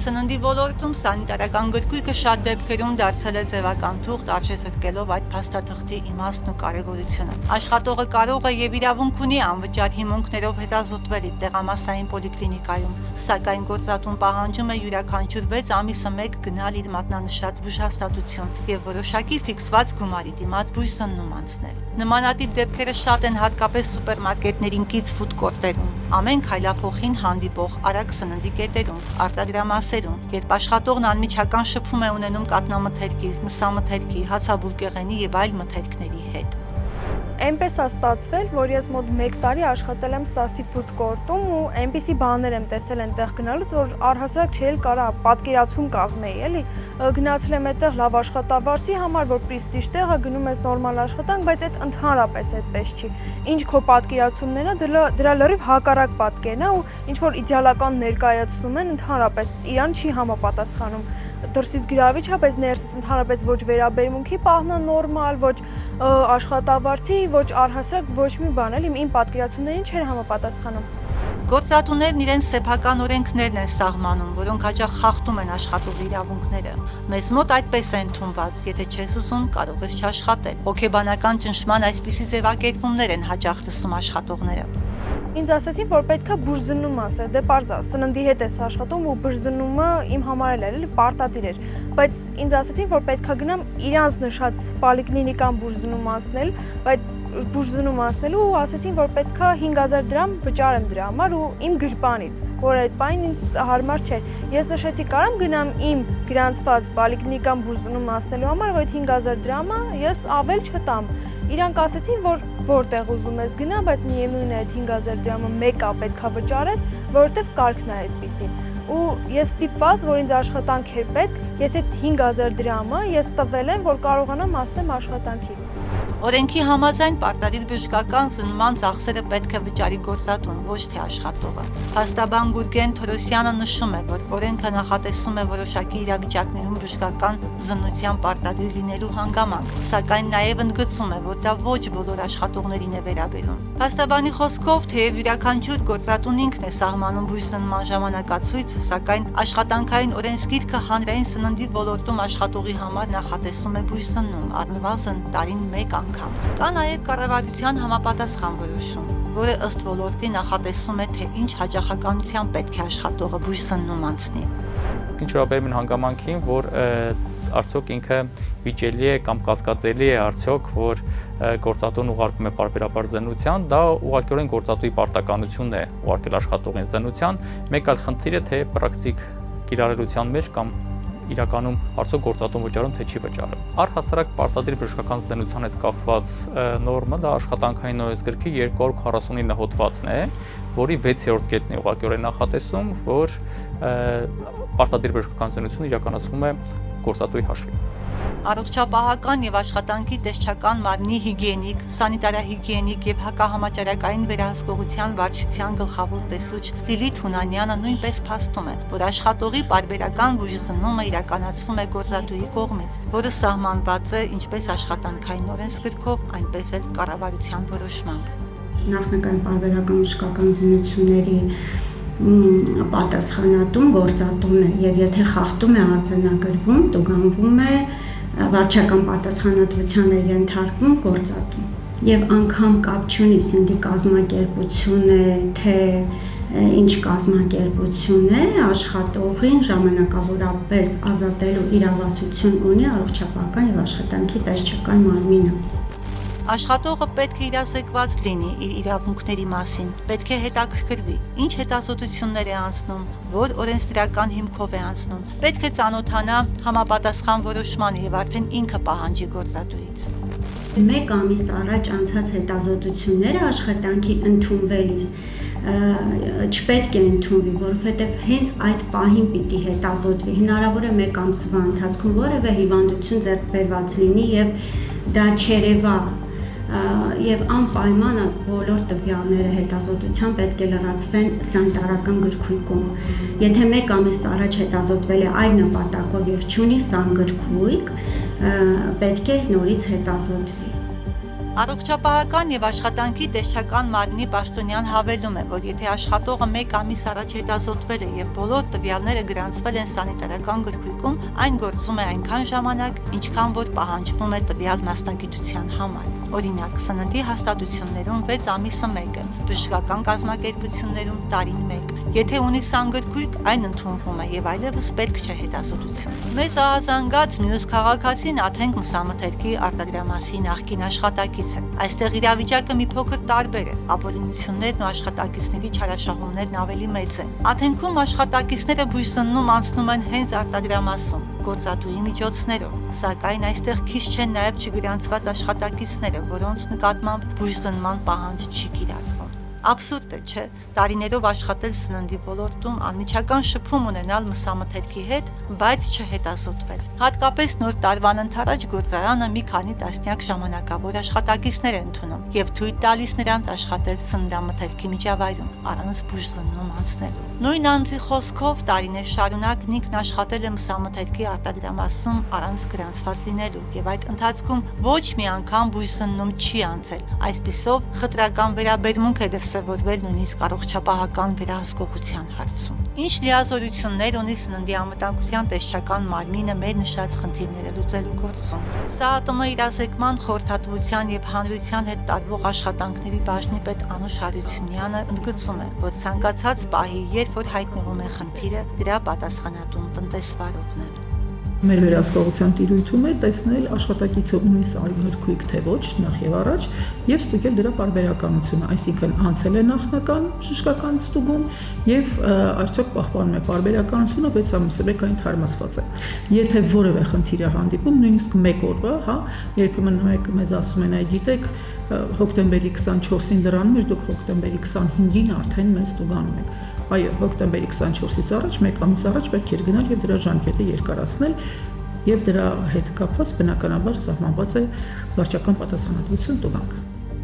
սննդի ոլորտում սանիտարական գրքույկը շատ դեպքերում դարձել է ձևական թուղթ, արժեզրկելով այդ փաստաթղթի իմաստն ու կարևորությունը։ Աշխատողը կարող է եւ իրավունք ունի անվճար հիմունքներով հետազոտվել իր տեղամասային պոլիկլինիկայում, սակայն գործատուն պահանջում է յուրաքանչյուր 6 ամիսը մեկ գնալ իր մատնանշած բուժհաստատություն եւ որոշակի ֆիքսված գումարի դիմաց բույսննում անցնել։ Նմանատիպ դեպքերը շատ են հատկապես սուպերմարկետներին կից ֆուդ-կորտերում, ամեն քայլափոխին հանդիպող արագ սննդի կետերում, արտադրամասերում, երբ աշխատողն անմիջական շփում է ունենում կաթնամթերքի, մսամթերքի, հացաբուլկեղենի եւ այլ մթերքների հետ։ Այնպես է ստացվել, որ ես մոտ 1 տարի աշխատել եմ Սասի ֆուդ-կորտում ու այնպիսի բաներ եմ տեսել այնտեղ գնալուց, որ առհասարակ չէի կարա պատկերացում կազմեի, էլի։ Գնացել եմ այդտեղ լավ աշխատավարձի համար, որ պրեստիժ տեղ է, գնում ես նորմալ աշխատանք, բայց այդ ընդհանրապես այդպես չի։ Ինչ քո պատկերացումներն է, դրա լրիվ հակառակ պատկերն է ու ինչ որ իդեալական ներկայացնում են, ընդհանրապես իրան չի համապատասխանում։ Դրսից գրավիչ է, բայց ներսից ընդհանրապես ոչ վերաբերմունքի պահն է նորմալ, ոչ աշխատավարձի, ոչ առհասարակ ոչ մի բան, էլի իմ պատկերացումներին չէր համապատասխանում։ Գործատուներն իրենց սեփական օրենքներն են սահմանում, որոնք հաճախ խախտում են աշխատողի իրավունքները։ Մեզ մոտ այդպես է ընդունված, եթե չես ուզում, կարող ես չաշխատել։ Հոգեբանական ճնշման այսպիսի ձևակերպումներ են հաճախ լսում աշխատողները։ Ինձ ասացին, որ պետքա բուժզննում ասես, դե պարզ է, սննդի հետ ես աշխատում ու բուժզնումը իմ համար էլ էր, պարտադիր էր, բայց ինձ ասացին, որ պետքա գնամ իրանց նշած պոլիկլինիկան բուժզնում անցնել, բայց բուժզնում անցնելու ու ասացին, որ պետքա 5000 դրամ վճարեմ դրա համար ու իմ գրպանից, որ այդ բանին ինձ հարմար չէր։ Ես նշեցի, կարամ գնամ իմ գրանցված պոլիկլինիկան բուժզնում անցնելու համար, որ այդ 5000 դրամը ես ավել չտամ։ Իրանք ասեցին, որ որտեղ ուզում ես գնա, բայց միևնույն է այդ 5000 դրամը մեկա պետքա վճարես, որովհետև կարգն է այդպիսին։ Ու ես ստիպված, որ ինձ աշխատանք էր պետք, ես այդ 5000 դրամը ես տվել եմ, որ կարողանամ հասնեմ աշխատանքի։ Օրենքի համաձայն պարտադիր բժշկական զննման ծախսերը պետք է վճարի գործատուն, ոչ թե աշխատողը։ Փաստաբան Գուրգեն Թորոսյանը նշում է, որ օրենքը նախատեսում է որոշակի իրավիճակներում բժշկական զննության պարտադիր լինելու հանգամանք, սակայն նաև ընդգծում է, որ դա ոչ բոլոր աշխատողներին է վերաբերում։ Փաստաբանի խոսքով, թեև յուրաքանչյուր գործատուն ինքն է սահմանում բույսնման ժամանակացույցը, սակայն աշխատանքային օրենսգիրքը հանրային սննդի ոլորտում աշխատողի համար նախատեսում է բույսննում, առնվազն տարին 1 անգամ։ Կա նաև կառավարության համապատասխան որոշում, որը ըստ ոլորտի նախատեսում է, թե ինչ հաճախականությամբ պետք է աշխատողը բույսննում անցնի։ Ինչ վերաբերում հանգամանքին, որ արդյոք ինքը վիճելի է կամ կասկածելի է արդյոք, որ գործատուն ուղարկում է պարբերաբար զննության, դա ուղղակիորեն գործատուի պարտականությունն է ուղարկել աշխատողին զննության, մեկ այլ խնդիր է, թե պրակտիկ կիրառելիության մեջ կամ իրականում արդյոք գործատուն վճարում, թե չի վճարում։ Առհասարակ պարտադիր բժշկական զննության հետ կապված նորմը դա աշխատանքային օրենսգրքի 249 հոդվածն է, որի 6-րդ կետն է ուղղակիորեն նախատեսում, որ պարտադիր բժշկական զննությունը իրականացվում է գործատուի հաշվին։ Առողջապահական եւ աշխատանքի տեսչական մարմնի հիգիենիկ, սանիտարահիգիենիկ եւ հակահամաճարակային վերահսկողության վարչության գլխավոր տեսուչ Լիլիթ Հունանյանը նույնպես փաստում է, որ աշխատողի պարբերական բուժզննումը իրականացվում է գործատուի կողմից, որը սահմանված է ինչպես աշխատանքային օրենսգրքով, այնպես էլ կառավարության որոշմամբ։ Նախնական պարբերական բժշկական զննությունների պատասխանատուն գործատուն է եւ եթե խախտում է արձանագրվում, տուգանվում է վարչական պատասխանատվության է ենթարկվում գործատուն եւ անգամ կապ չունի սննդի կազմակերպություն է, թե ինչ կազմակերպություն է, աշխատողին ժամանակավորապես ազատելու իրավասություն ունի առողջապահական եւ աշխատանքի տեսչական մարմինը։ Աշխատողը պետք է իրազեկված լինի իր իրավունքների մասին, պետք է հետաքրքրվի, ինչ հետազոտություններ է անցնում, որ օրենսդրական հիմքով է անցնում, պետք է ծանոթանա համապատասխան որոշմանը եւ արդեն ինքը պահանջի գործատուից։ 1 ամիս առաջ անցած հետազոտությունները աշխատանքի ընդունվելիս չպետք է ընդունվի, որովհետև հենց այդ պահին պիտի հետազոտվի, հնարավոր է 1 ամսվա ընթացքում որևէ հիվանդություն ձեռք բերված լինի եւ դա չերևա եւ անպայման բոլոր տվյալները հետազոտության պետք է լրացվեն սանիտարական գրքույկում։ Եթե 1 ամիս առաջ հետազոտվել է այլ նպատակով եւ չունի սան գրքույկ, պետք է նորից հետազոտվի։ Առողջապահական եւ աշխատանքի տեսչական մարմնի պաշտոնյան հավելում է, որ եթե աշխատողը 1 ամիս առաջ հետազոտվել է եւ բոլոր տվյալները գրանցվել են սանիտարական գրքույկում, այն գործում է այնքան ժամանակ, ինչքան որ պահանջվում է տվյալ մասնագիտության համար։ Օրինակ, սննդի հաստատություններում 6 ամիսը 1 է, բժշկական կազմակերպություններում տարին 1։ Եթե ունի սանգրքույկ, այն ընդունվում է եւ այլևս պետք չէ հետազոտություն։ Մեզ ահազանգած մյուս քաղաքացին Աթենք մսամթերքի արտադրամասի նախկին աշխատակից է։ Այստեղ իրավիճակը մի փոքր տարբեր է, ապօրինություններն ու աշխատակիցների չարաշահումներն ավելի մեծ են։ Աթենքում աշխատակիցները բույսզննում անցնում են հենց արտադրամասում, գործատուի միջոցներով, սակայն այստեղ քիչ չեն նաև չգրանցված աշխատակիցները, որոնց նկատմամբ բույսզնման պահանջ չի կիրառվում։ Աբսուրդ է, չէ՞, տարիներով աշխատել սննդի ոլորտում, անմիջական շփում ունենալ մսամթերքի հետ, բայց չհետազոտվել։ Հատկապես նոր տարվան ընթരാճ գործարանը մի քանի տասնյակ ժամանակավոր աշխատակիցներ է ընդունում եւ թույլ տալիս նրանց աշխատել սննդամթերքի միջավայրում, առանց բուժզննում անցնելու։ Նույն անձի խոսքով տարիներ շարունակ Նիկն աշխատել է մսամթերքի արտադրամասում առանց գրանցված լինելու եւ այդ ընթացքում ոչ մի անգամ բուժզննում չի անցել։ Այսպիսով խտրական վերաբերմունք է դրսևորվել նույնիսկ առողջապահական վերահսկողության հարցում։ Ինչ լիազորություններ ունի սննդի անվտանգության տեսչական մարմինը մեր նշած խնդիրները լուծելու գործում։ Սա ԱՏՄ իրազեկման խորհրդատվության եւ հանրության հետ տարվող աշխատանքների բաժնի պետ Անուշ Հարությունյանը ընդգծում է, որ ցանկացած պահի, երբ որ հայտնվում է խնդիրը, դրա պատասխանատուն տնտեսվարողն է։ Մեր վերահսկողության տիրույթում է տեսնել աշխատակիցը ունի սարքույկ թե ոչ նախ եւ առաջ եւ ստուգել դրա պարբերականությունը, այսինքն անցել է նախնական բժշկական ստուգում եւ արդյոք պահպանում է պարբերականությունը 6 ամիսը մեկ այն թարմացված է։ Եթե որևէ խնդիր է հանդիպում, նույնիսկ 1 օրվա, երբեմն մեզ ասում են, այ գիտեք, հոկտեմբերի 24-ին լրանում էր, դուք հոկտեմբերի 25-ին արդեն մեզ ստուգանում եք։ Այո, հոկտեմբերի 24-ից առաջ, 1 ամիս առաջ պետք էր գնալ եւ դրա ժամկետը երկարացնել եւ դրա հետ կապված բնականաբար սահմանված է վարչական պատասխանատվություն տուգանք։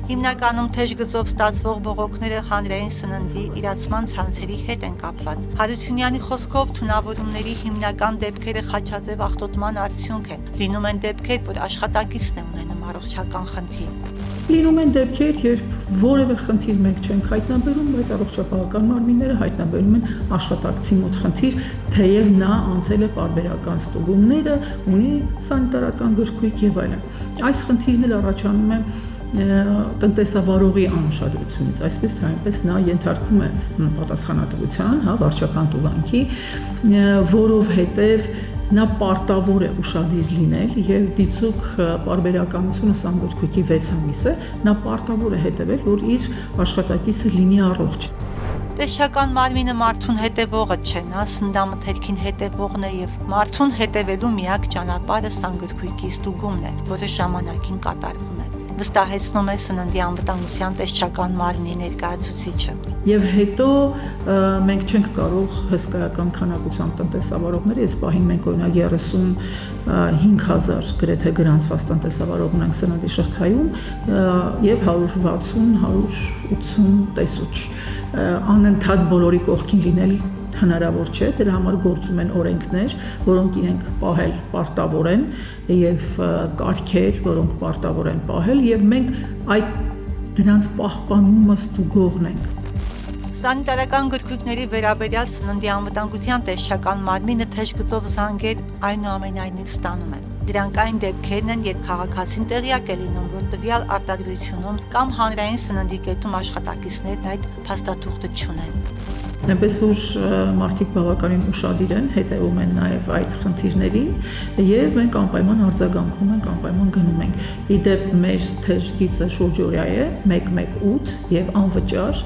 Հիմնականում թեժ գծով ստացվող բողոքները հանրային սննդի իրացման ցանցերի հետ են կապված։ Հարությունյանի խոսքով թունավորումների հիմնական դեպքերը խաչաձև աղտոտման արդյունք են։ Լինում են դեպքեր, որ աշխատակիցն է ունենում առողջական խնդիր։ Լինում են դեպքեր, երբ որևէ խնդիր մենք չենք հայտնաբերում, բայց առողջապահական մարմինները հայտնաբերում են աշխատակցի մոտ խնդիր, թեև նա անցել է պարբերական ստուգումները, ունի սանիտարական գրքույկ եւ այլն։ Այս խնդիրն էլ առաջանում է տնտեսավարողի անուշադրությունից, այսպես թե այնպես նա ենթարկվում է պատասխանատվության, վարչական տուգանքի, որովհետև նա պարտավոր է ուշադիր լինել եւ դիցուք պարբերականությունը սանգրքույկի 6 ամիս է, նա պարտավոր է հետեւել, որ իր աշխատակիցը լինի առողջ։ Տեսչական մարմինը մարդուն հետևողը չէ, նա սննդամթերքին հետևողն է եւ մարդուն հետևելու միակ ճանապարհը սանգրքույկի ստուգումն է, որը ժամանակին կատարվում է։ Վստահեցնում է սննդի անվտանգության տեսչական մարմնի ներկայացուցիչը։ Եվ հետո մենք չենք կարող հսկայական քանակությամբ տնտեսավարողներ, այս պահին մենք օրինակ 35,000 գրեթե գրանցված տնտեսավարող ունենք սննդի շղթայում եւ 160-180 տեսուչ։ Անընդհատ բոլորի կողքին լինել հնարավոր չէ, դրա համար գործում են օրենքներ, որոնք իրենք պահել պարտավոր են եւ կարգեր, որոնք պարտավոր են պահել եւ մենք այդ դրանց պահպանումը ստուգողն ենք։ Սանիտարական գրքույկների վերաբերյալ սննդի անվտանգության տեսչական մարմինը թեժ գծով զանգեր այնուամենայնիվ ստանում է։ Դրանք այն դեպքերն են, երբ քաղաքացին տեղյակ է լինում, որ տվյալ արտադրությունում կամ հանրային սննդի կետում աշխատակիցներն այդ փաստաթուղթը չունեն։ Այնպես որ մարդիկ բավականին ուշադիր են, հետևում են նաև այդ խնդիրներին եւ մենք անպայման արձագանքում ենք, անպայման գնում ենք։ Իդեպ մեր թեժ գիծը շուրջօրյա է 118 եւ անվճար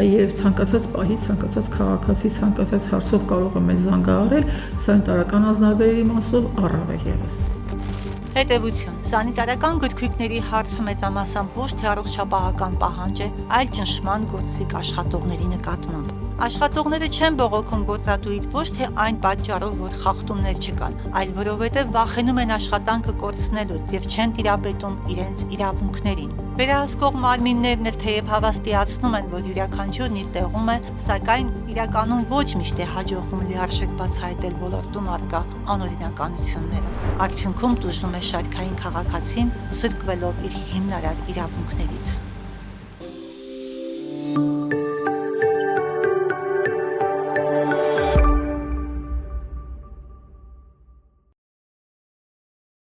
եւ ցանկացած պահի, ցանկացած քաղաքացի, ցանկացած հարցով կարող է մեզ զանգահարել սանիտարական անձնագրերի մասով առավել եւս։ Հետևություն. Սանիտարական գրքույկների հարցը մեծամասամբ ոչ թե առողջապահական պահանջ է, այլ ճնշման գործիք աշխատողների նկատմամբ։ Աշխատողները չեն բողոքում գործատուից ոչ թե այն պատճառով, որ խախտումներ չկան, այլ որովհետև վախենում են աշխատանքը կորցնելուց եւ չեն տիրապետում իրենց իրավունքներին։ Վերահսկող մարմիններն էլ թեև հավաստիացնում են, որ յուրաքանչյուրն իր տեղում է, սակայն իրականում ոչ միշտ է հաջողվում լիարժեք բացահայտել ոլորտում առկա անօրինականությունները։ Արդյունքում տուժում է շարքային քաղաքացին, զրկվելով իր հիմնարար իրավունքներից։